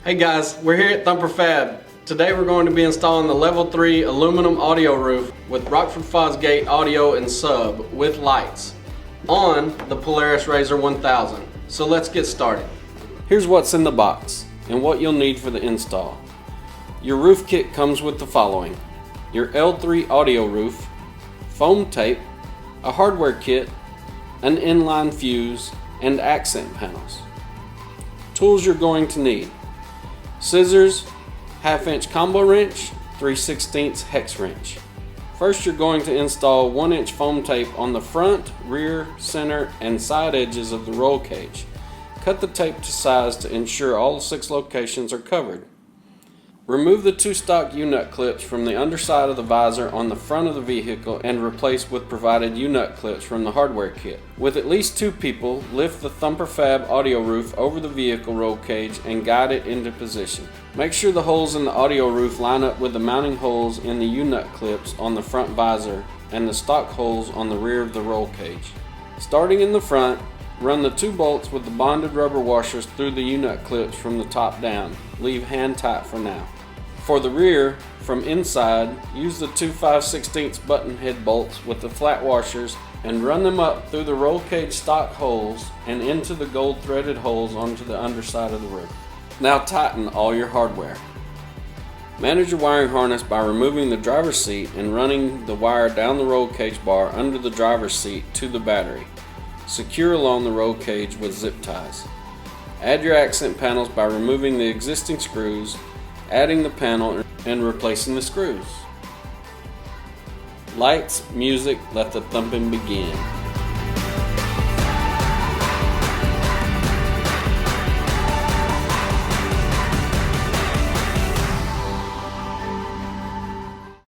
Hey guys, we're here at Thumper Fab. Today we're going to be installing the level 3 aluminum audio roof with Rockford Fosgate audio and sub with lights on the Polaris RZR 1000. So let's get started. Here's what's in the box and what you'll need for the install. Your roof kit comes with the following: your L3 audio roof, foam tape, a hardware kit, an inline fuse, and accent panels. Tools you're going to need: scissors, 1/2-inch combo wrench, 3/16 hex wrench. First, you're going to install 1-inch foam tape on the front, rear, center, and side edges of the roll cage. Cut the tape to size to ensure all 6 locations are covered. Remove the 2 stock U-nut clips from the underside of the visor on the front of the vehicle and replace with provided U-nut clips from the hardware kit. With at least 2 people, lift the Thumper Fab audio roof over the vehicle roll cage and guide it into position. Make sure the holes in the audio roof line up with the mounting holes in the U-nut clips on the front visor and the stock holes on the rear of the roll cage. Starting in the front, run the 2 bolts with the bonded rubber washers through the U-nut clips from the top down. Leave hand tight for now. For the rear, from inside, use the 2 5/16 button head bolts with the flat washers and run them up through the roll cage stock holes and into the gold threaded holes onto the underside of the roof. Now tighten all your hardware. Manage your wiring harness by removing the driver's seat and running the wire down the roll cage bar under the driver's seat to the battery. Secure along the roll cage with zip ties. Add your accent panels by removing the existing screws, adding the panel, and replacing the screws. Lights, music, let the thumping begin.